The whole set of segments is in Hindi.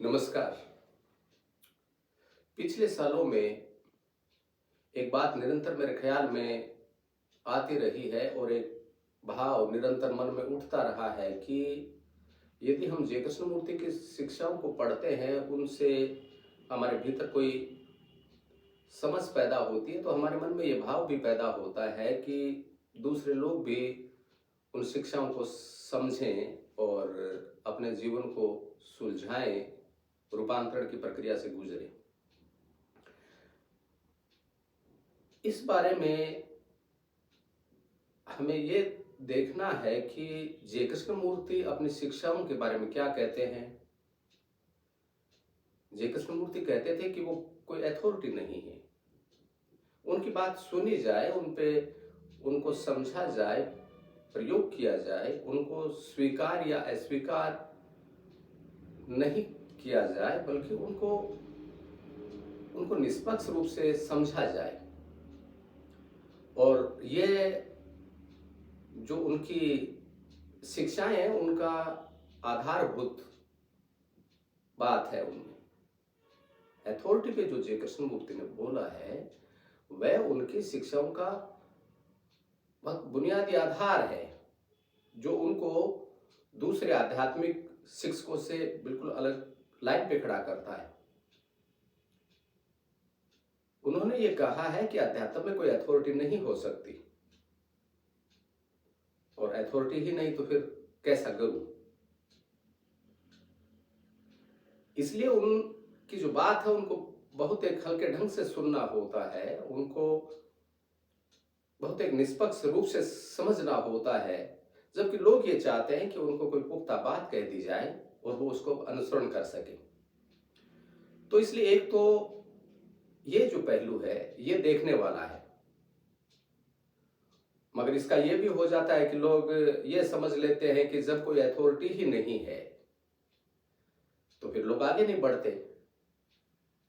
नमस्कार। पिछले सालों में एक बात निरंतर मेरे ख्याल में आती रही है और एक भाव निरंतर मन में उठता रहा है कि यदि हम जय कृष्णमूर्ति की शिक्षाओं को पढ़ते हैं, उनसे हमारे भीतर कोई समझ पैदा होती है, तो हमारे मन में ये भाव भी पैदा होता है कि दूसरे लोग भी उन शिक्षाओं को समझें और अपने जीवन को सुलझाएं, रूपांतरण की प्रक्रिया से गुजरें। इस बारे में हमें ये देखना है कि जय कृष्णमूर्ति अपनी शिक्षाओं के बारे में क्या कहते हैं। जय कृष्णमूर्ति कहते थे कि वो कोई अथॉरिटी नहीं है। उनकी बात सुनी जाए, उन पे उनको समझा जाए, प्रयोग किया जाए, उनको स्वीकार या अस्वीकार नहीं किया जाए, बल्कि उनको उनको निष्पक्ष रूप से समझा जाए। और ये जो उनकी शिक्षाएं हैं, उनका आधारभूत बात है उनमें। अथॉरिटी पे जो जय कृष्णमूर्ति ने बोला है, वह उनकी शिक्षाओं का बहुत बुनियादी आधार है, जो उनको दूसरे आध्यात्मिक शिक्षकों से बिल्कुल अलग लाइन पे खड़ा करता है। उन्होंने ये कहा है कि अध्यात्म में कोई अथॉरिटी नहीं हो सकती, और अथॉरिटी ही नहीं तो फिर कैसा गुरु। इसलिए उनकी जो बात है, उनको बहुत एक हल्के ढंग से सुनना होता है, उनको बहुत एक निष्पक्ष रूप से समझना होता है, जबकि लोग ये चाहते हैं कि उनको कोई पुख्ता बात कह दी जाए और वो उसको अनुसरण कर सके। तो इसलिए एक तो ये जो पहलू है, ये देखने वाला है। मगर इसका ये भी हो जाता है कि लोग ये समझ लेते हैं कि जब कोई अथॉरिटी ही नहीं है, तो फिर लोग आगे नहीं बढ़ते,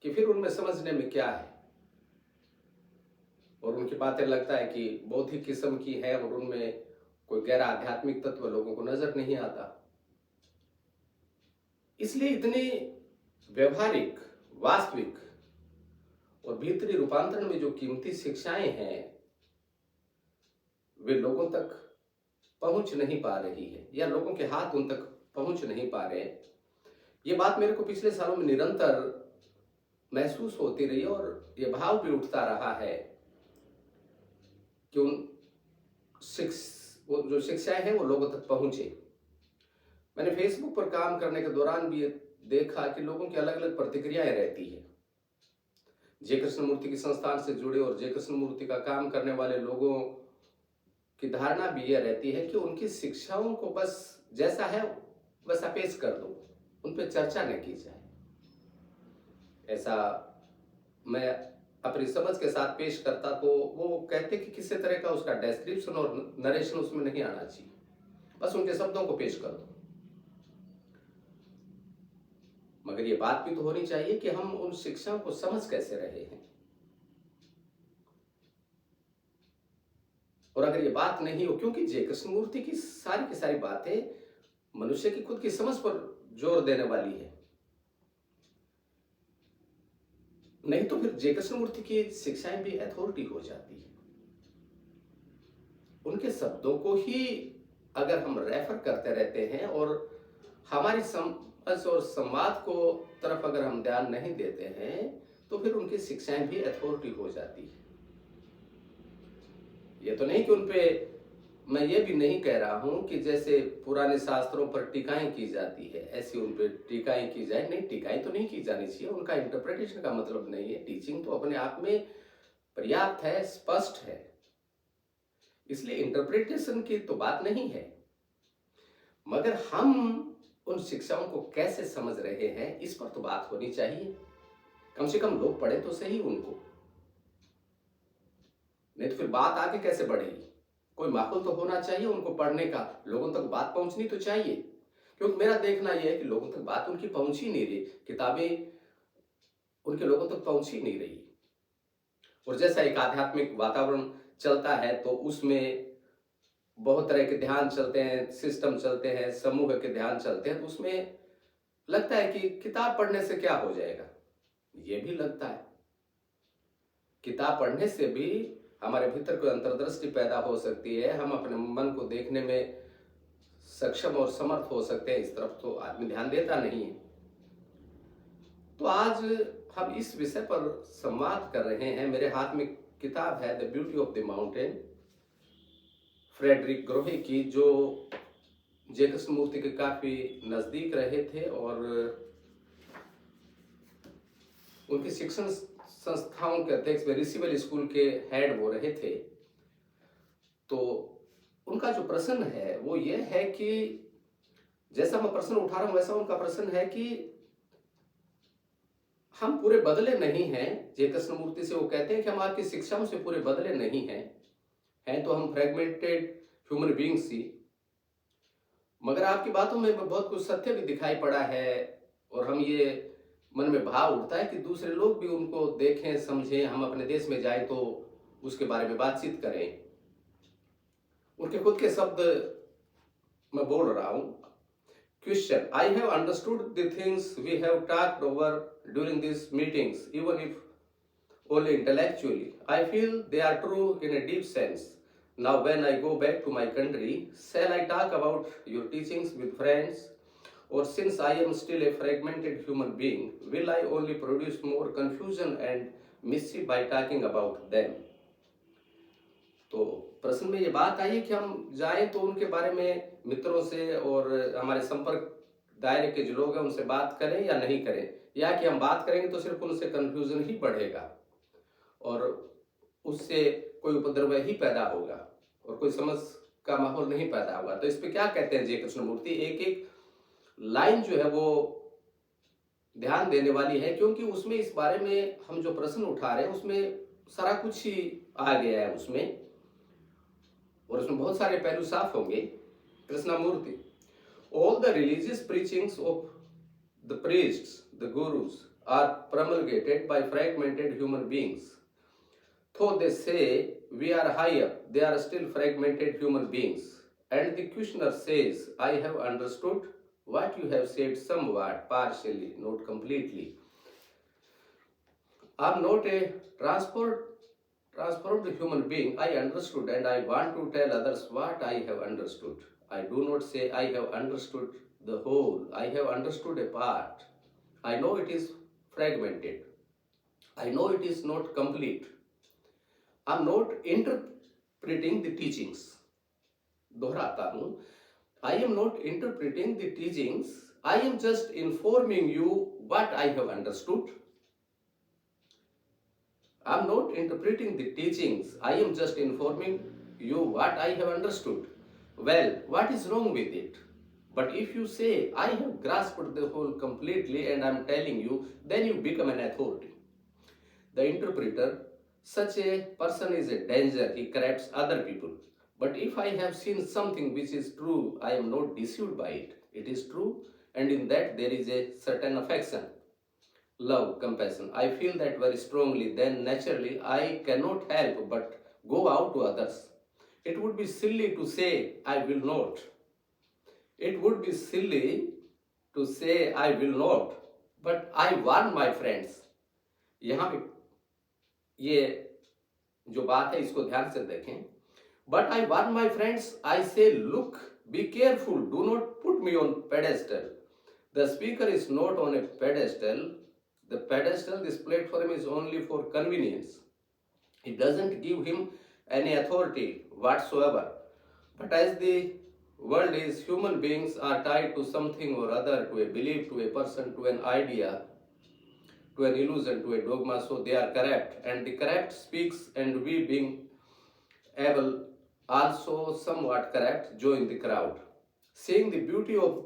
कि फिर उनमें समझने में क्या है। और उनकी बातें लगता है कि बौद्धिक किस्म की है और उनमें कोई गहरा आध्यात्मिक तत्व लोगों को नजर नहीं आता। इसलिए इतनी व्यवहारिक, वास्तविक और भीतरी रूपांतरण में जो कीमती शिक्षाएं हैं, वे लोगों तक पहुंच नहीं पा रही है, या लोगों के हाथ उन तक पहुंच नहीं पा रहे। ये बात मेरे को पिछले सालों में निरंतर महसूस होती रही और ये भाव भी उठता रहा है कि वो जो शिक्षाएं हैं वो लोगों तक पहुंचे। मैंने फेसबुक पर काम करने के दौरान भी ये देखा कि लोगों की अलग अलग प्रतिक्रियाएं रहती है। जय कृष्णमूर्ति की संस्थान से जुड़े और जय कृष्णमूर्ति का काम करने वाले लोगों की धारणा भी यह रहती है कि उनकी शिक्षाओं को बस जैसा है वैसा पेश कर दो, उन पर चर्चा न की जाए। ऐसा मैं अपनी समझ के साथ पेश करता तो वो कहते कि किसी तरह का उसका डिस्क्रिप्शन और नरेशन उसमें नहीं आना चाहिए, बस उनके शब्दों को पेश कर दो। मगर ये बात भी तो होनी चाहिए कि हम उन शिक्षाओं को समझ कैसे रहे हैं। और अगर ये बात नहीं हो, क्योंकि जय कृष्णमूर्ति की सारी बातें मनुष्य की खुद की समझ पर जोर देने वाली है, नहीं तो फिर जय कृष्णमूर्ति की शिक्षाएं भी अथॉरिटी हो जाती है। उनके शब्दों को ही अगर हम रेफर करते रहते हैं और हमारी समझ और संवाद को तरफ अगर हम ध्यान नहीं देते हैं, तो फिर उनकी शिक्षाएं भी अथॉरिटी हो जाती है। ये तो नहीं कि उनपे, मैं ये भी नहीं कह रहा हूं कि जैसे पुराने शास्त्रों पर टीकाएं की जाती है, ऐसी उन पे टीकाएं की जाए। नहीं, टीकाएं तो नहीं की जानी चाहिए, उनका इंटरप्रिटेशन का मतलब नहीं है। टीचिंग तो अपने आप में पर्याप्त है, स्पष्ट है, इसलिए इंटरप्रिटेशन की तो बात नहीं है। मगर हम उन शिक्षाओं को कैसे समझ रहे हैं, इस पर तो बात होनी चाहिए। कम से कम लोग पढ़े तो सही उनको, नहीं तो फिर बात आगे कैसे बढ़ेगी। कोई माहौल तो होना चाहिए उनको पढ़ने का, लोगों तक बात पहुंचनी तो चाहिए। क्योंकि मेरा देखना यह है कि लोगों तक बात उनकी पहुंच ही नहीं रही, किताबें उनके लोगों तक पहुंच ही नहीं रही। और जैसा एक आध्यात्मिक वातावरण चलता है, तो उसमें बहुत तरह के ध्यान चलते हैं, सिस्टम चलते हैं, समूह के ध्यान चलते हैं, तो उसमें लगता है कि किताब पढ़ने से क्या हो जाएगा, ये भी लगता है। किताब पढ़ने से भी हमारे भीतर कोई अंतर्दृष्टि पैदा हो सकती है, हम अपने मन को देखने में सक्षम और समर्थ हो सकते हैं। इस तरफ तो आदमी ध्यान देता नहीं है। तो आज हम इस विषय पर संवाद कर रहे हैं। मेरे हाथ में किताब है the beauty of the mountain, Frederick Grohe की, जो जे कृष्णमूर्ति के काफी नजदीक रहे थे और उनकी शिक्षण संस्थाओं के अध्यक्ष, रिसीवल स्कूल के हेड वो रहे थे। तो उनका जो प्रश्न है वो ये है कि जैसा मैं प्रश्न उठा रहा हूं वैसा उनका प्रश्न है कि हम पूरे बदले नहीं हैं। जे कृष्णमूर्ति से वो कहते हैं कि हम आपकी शिक्षाओं से पूरे बदले नहीं हैं तो हम फ्रेगमेंटेड ह्यूमन बीइंग्स ही। मगर आपकी बातों में बहुत कुछ सत्य भी दिखाई पड़ा है और हम ये मन में भाव उठता है कि दूसरे लोग भी उनको देखें, समझें। हम अपने देश में जाए तो उसके बारे में बातचीत करें। उनके खुद के शब्द मैं बोल रहा हूं। Question: I have understood the things we have talked over during these meetings, even if only intellectually. I feel they are true in a deep sense. Now, when I go back to my country, shall I talk about your teachings with friends? Or since I am still a fragmented human being, will I only produce more confusion and mischief by talking about them? तो प्रश्न में ये बात आई कि हम जाएं तो उनके बारे में मित्रों से और हमारे संपर्क दायरे के जो लोग हैं उनसे बात करें या नहीं करें, या कि हम बात करेंगे तो सिर्फ उनसे कंफ्यूजन ही बढ़ेगा और उससे कोई उपद्रव ही पैदा होगा और कोई समझ का माहौल नहीं पैदा होगा। तो इस पे क्या कहते हैं जे कृष्णमूर्ति? एक एक लाइन जो है वो ध्यान देने वाली है, क्योंकि उसमें इस बारे में हम जो प्रश्न उठा रहे हैं उसमें सारा कुछ ही आ गया है उसमें, और उसमें बहुत सारे पहलू साफ होंगे। Krishnamurthy: All the religious preachings of the priests, the gurus, are promulgated by fragmented human beings. Though they say we are higher, they are still fragmented human beings. And the questioner says, I have understood what you have said somewhat, partially, not completely. I am not a transformed human being. I understood and I want to tell others what I have understood. I do not say I have understood the whole. I have understood a part. I know it is fragmented. I know it is not complete. I am not interpreting the teachings. दोहराता हूं, I am not interpreting the teachings. I am just informing you what I have understood. I am not interpreting the teachings. I am just informing you what I have understood. Well, what is wrong with it? But if you say, I have grasped the whole completely and I am telling you, then you become an authority. The interpreter, such a person is a danger. He corrupts other people. But if I have seen something which is true, I am not deceived by it. It is true, and in that there is a certain affection, love, compassion. I feel that very strongly. Then naturally I cannot help but go out to others. It would be silly to say I will not. It would be silly to say I will not. But I warn my friends. यहाँ पे ये जो बात है इसको ध्यान से देखें. But I warn my friends. I say, look, be careful. Do not put me on pedestal. The speaker is not on a pedestal. The pedestal, this platform, is only for convenience. It doesn't give him any authority whatsoever. But as the world is, human beings are tied to something or other, to a belief, to a person, to an idea, to an illusion, to a dogma, so they are corrupt. And the corrupt speaks, and we, being able, also somewhat corrupt, join the crowd. Seeing the beauty of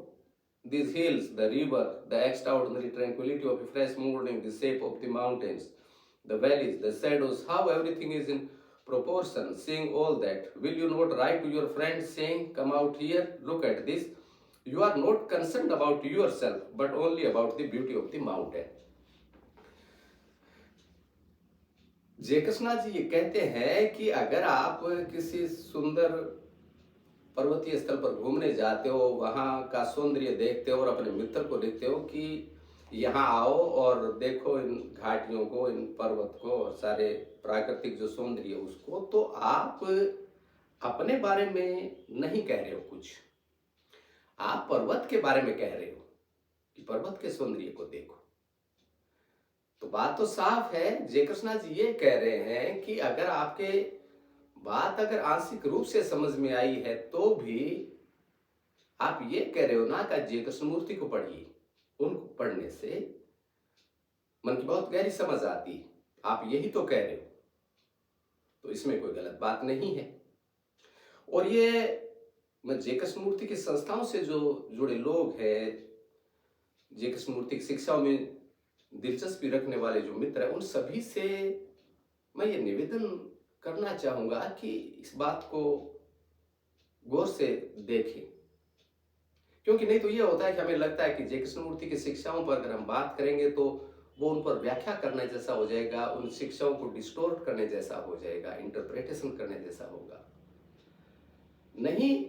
these hills, the river, the extraordinary tranquility of a fresh morning, the shape of the mountains, the valleys, the shadows, how everything is in proportion, seeing all that, will you not write to your friends saying, come out here, look at this? You are not concerned about yourself, but only about the beauty of the mountain. जे कृष्णा जी ये कहते हैं कि अगर आप किसी सुंदर पर्वतीय स्थल पर घूमने जाते हो, वहाँ का सौंदर्य देखते हो और अपने मित्र को लिखते हो कि यहाँ आओ और देखो इन घाटियों को, इन पर्वत को और सारे प्राकृतिक जो सौंदर्य है उसको, तो आप अपने बारे में नहीं कह रहे हो कुछ, आप पर्वत के बारे में कह रहे हो कि पर्वत के सौंदर्य को देखो। तो बात तो साफ है, जय कृष्णा जी ये कह रहे हैं कि अगर आपके बात अगर आंशिक रूप से समझ में आई है तो भी आप ये कह रहे हो ना कि जय कृष्णमूर्ति को पढ़िए, उनको पढ़ने से मन की बहुत गहरी समझ आती है, आप यही तो कह रहे हो, तो इसमें कोई गलत बात नहीं है। और ये मैं जय कृष्णमूर्ति की संस्थाओं से जो जुड़े लोग हैं, जय कृष्णमूर्ति की शिक्षाओं में दिलचस्पी रखने वाले जो मित्र हैं, उन सभी से मैं ये निवेदन करना चाहूंगा कि इस बात को गौर से देखें, क्योंकि नहीं तो ये होता है कि हमें लगता है कि जय कृष्णमूर्ति की शिक्षाओं पर अगर हम बात करेंगे तो वो उन पर व्याख्या करने जैसा हो जाएगा, उन शिक्षाओं को डिस्टोर्ट करने जैसा हो जाएगा, इंटरप्रिटेशन करने जैसा होगा। नहीं,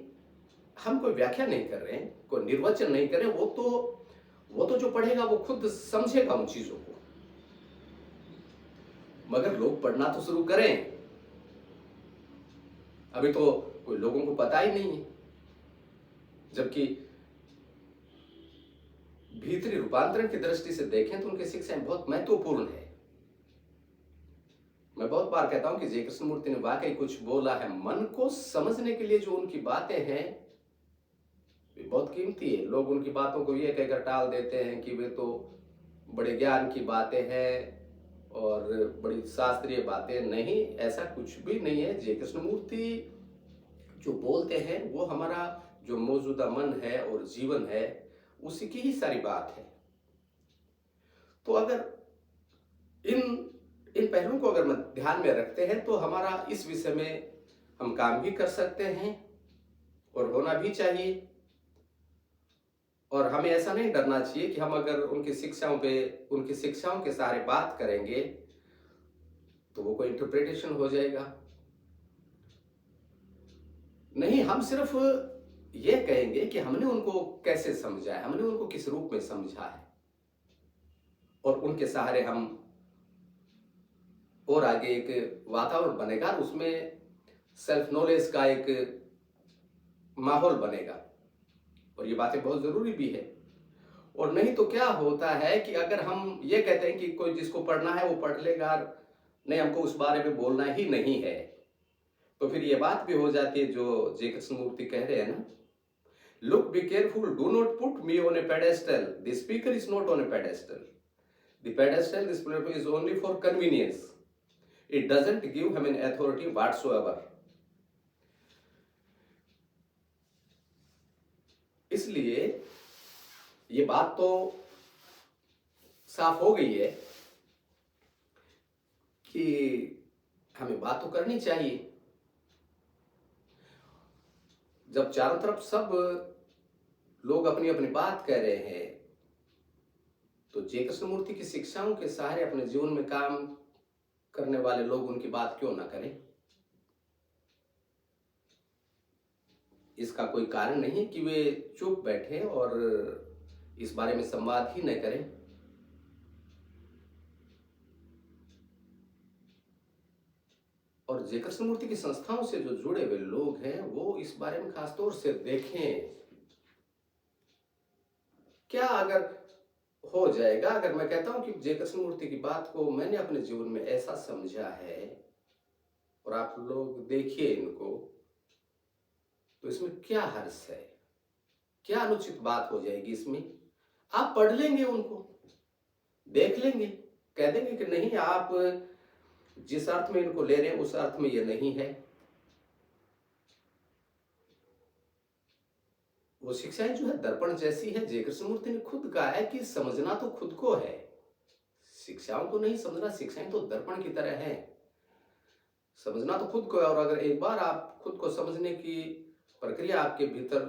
हम कोई व्याख्या नहीं कर रहे हैं, कोई निर्वचन नहीं कर रहे, वो तो जो पढ़ेगा वो खुद समझेगा उन चीजों को, मगर लोग पढ़ना तो शुरू करें। अभी तो कोई लोगों को पता ही नहीं है, जबकि भीतरी रूपांतरण की दृष्टि से देखें तो उनकी शिक्षाएं बहुत महत्वपूर्ण है। मैं बहुत बार कहता हूं कि जय कृष्णमूर्ति ने वाकई कुछ बोला है, मन को समझने के लिए जो उनकी बातें हैं वे बहुत कीमती है। लोग उनकी बातों को ये कहकर टाल देते हैं कि वे तो बड़े ज्ञान की बातें हैं और बड़ी शास्त्रीय बातें। नहीं, ऐसा कुछ भी नहीं है। जय कृष्णमूर्ति जो बोलते हैं वो हमारा जो मौजूदा मन है और जीवन है उसी की ही सारी बात है। तो अगर इन पहलुओं को अगर ध्यान में रखते हैं तो हमारा इस विषय में हम काम भी कर सकते हैं और होना भी चाहिए। और हमें ऐसा नहीं डरना चाहिए कि हम अगर उनकी शिक्षाओं के सहारे बात करेंगे तो वो कोई इंटरप्रिटेशन हो जाएगा। नहीं, हम सिर्फ ये कहेंगे कि हमने उनको कैसे समझा है, हमने उनको किस रूप में समझा है, और उनके सहारे हम और आगे एक वातावरण बनेगा, उसमें सेल्फ नॉलेज का एक माहौल बनेगा, और ये बातें बहुत जरूरी भी है। और नहीं तो क्या होता है कि अगर हम ये कहते हैं कि कोई जिसको पढ़ना है वो पढ़ लेगा, नहीं हमको उस बारे में बोलना ही नहीं है, तो फिर ये बात भी हो जाती है जो जय कृष्णमूर्ति कह रहे हैं ना, look be careful, do not put me on A pedestal, the speaker is not on A pedestal, the pedestal this platform is only for convenience, it doesn't give him an authority whatsoever. इसलिए ये बात तो साफ हो गई है कि हमें बात तो करनी चाहिए। जब चारों तरफ सब लोग अपनी अपनी बात कह रहे हैं तो जय कृष्णमूर्ति की शिक्षाओं के सहारे अपने जीवन में काम करने वाले लोग उनकी बात क्यों ना करें। इसका कोई कारण नहीं कि वे चुप बैठे और इस बारे में संवाद ही न करें। और जय कृष्णमूर्ति की संस्थाओं से जो जुड़े हुए लोग हैं वो इस बारे में खासतौर से देखें, क्या अगर हो जाएगा, अगर मैं कहता हूं कि जय कृष्णमूर्ति की बात को मैंने अपने जीवन में ऐसा समझा है और आप लोग देखिए इनको, तो इसमें क्या हर्ष है, क्या अनुचित बात हो जाएगी इसमें। आप पढ़ लेंगे, उनको देख लेंगे, कह देंगे कि नहीं, आप जिस अर्थ में इनको ले रहे हैं उस अर्थ में ये नहीं है। वो शिक्षाएं जो है दर्पण जैसी है। जय कृष्णमूर्ति ने खुद कहा है कि समझना तो खुद को है, शिक्षाओं को नहीं समझना। शिक्षाएं तो दर्पण की तरह है, समझना तो खुद को है। और अगर एक बार आप खुद को समझने की प्रक्रिया आपके भीतर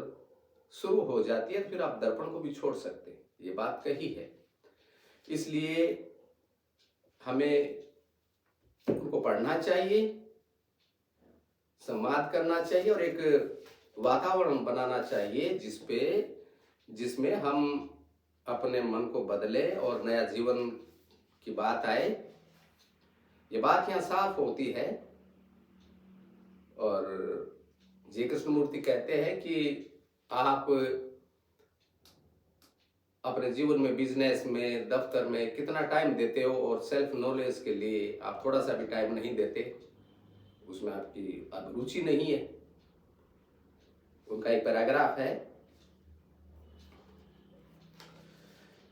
शुरू हो जाती है तो फिर आप दर्पण को भी छोड़ सकते हैं, ये बात कही है। इसलिए हमें उनको पढ़ना चाहिए, संवाद करना चाहिए और एक वातावरण बनाना चाहिए जिसमें हम अपने मन को बदले और नया जीवन की बात आए। ये बात यहाँ साफ होती है और जी कृष्णमूर्ति कहते हैं कि आप अपने जीवन में, बिजनेस में, दफ्तर में कितना टाइम देते हो और सेल्फ नॉलेज के लिए आप थोड़ा सा भी टाइम नहीं देते, उसमें आपकी रुचि नहीं है। उनका एक पैराग्राफ है,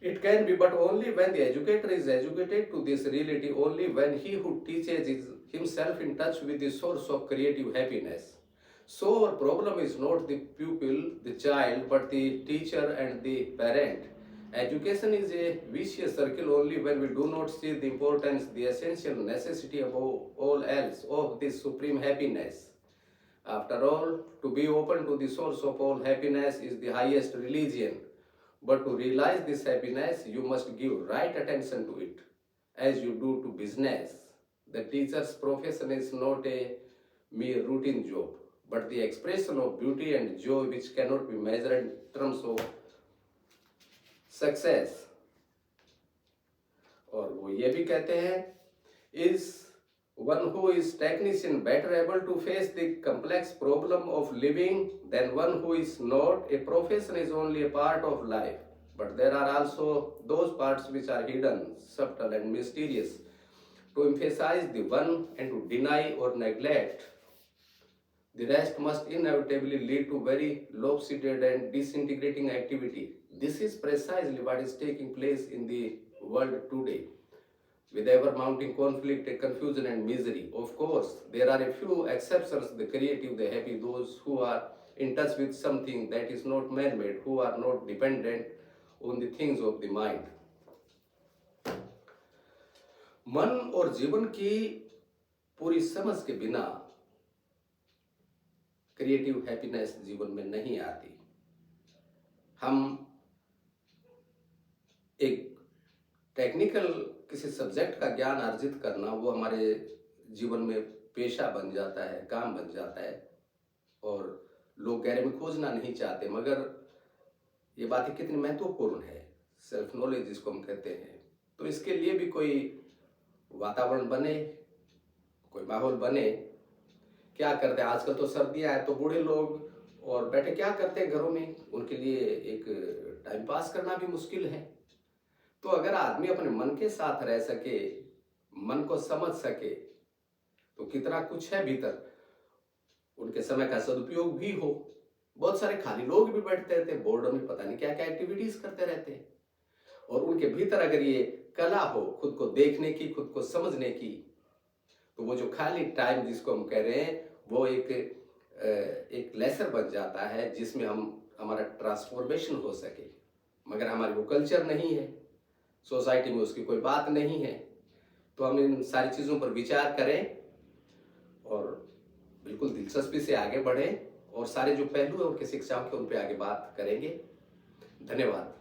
it can be but only when the educator is educated to this reality, only when he who teaches is himself in touch with the source of creative happiness. So our problem is not the pupil, the child, but the teacher and the parent. Education is a vicious circle only when we do not see the importance, the essential necessity above all else of this supreme happiness. After all, to be open to the source of all happiness is the highest religion. But to realize this happiness, you must give right attention to it, as you do to business. The teacher's profession is not a mere routine job, but the expression of beauty and joy which cannot be measured in terms of success. और वो ये भी कहते हैं, is one who is technician better able to face the complex problem of living than one who is not? A profession is only a part of life, but there are also those parts which are hidden, subtle and mysterious. To emphasize the one and to deny or neglect the rest must inevitably lead to very lopsided and disintegrating activity. This is precisely what is taking place in the world today, with ever mounting conflict, confusion and misery. Of course, there are a few exceptions, the creative, the happy, those who are in touch with something that is not man-made, who are not dependent on the things of the mind. मन और जीवन की पूरी समझ के बिना क्रिएटिव हैप्पीनेस जीवन में नहीं आती। हम एक टेक्निकल किसी सब्जेक्ट का ज्ञान अर्जित करना, वो हमारे जीवन में पेशा बन जाता है, काम बन जाता है और लोग गहरे में खोजना नहीं चाहते। मगर ये बातें कितनी महत्वपूर्ण है, सेल्फ नॉलेज जिसको हम कहते हैं, तो इसके लिए भी कोई वातावरण बने, कोई माहौल बने। क्या करते हैं आजकल, तो सर्दियां हैं तो बूढ़े लोग और बैठे क्या करते हैं घरों में, उनके लिए एक टाइम पास करना भी मुश्किल है। तो अगर आदमी अपने मन के साथ रह सके, मन को समझ सके, तो कितना कुछ है भीतर, उनके समय का सदुपयोग भी हो। बहुत सारे खाली लोग भी बैठते रहते हैं, बोर्डम में पता नहीं क्या क्या एक्टिविटीज करते रहते हैं, और उनके भीतर अगर ये कला हो खुद को देखने की, खुद को समझने की, तो वो जो खाली टाइम जिसको हम कह रहे हैं, वो एक लेसर बन जाता है जिसमें हमारा ट्रांसफॉर्मेशन हो सके। मगर हमारी वो कल्चर नहीं है, सोसाइटी में उसकी कोई बात नहीं है। तो हम इन सारी चीज़ों पर विचार करें और बिल्कुल दिलचस्पी से आगे बढ़ें और सारे जो पहलू हैं उनके शिक्षाओं के, उन पर आगे बात करेंगे। धन्यवाद।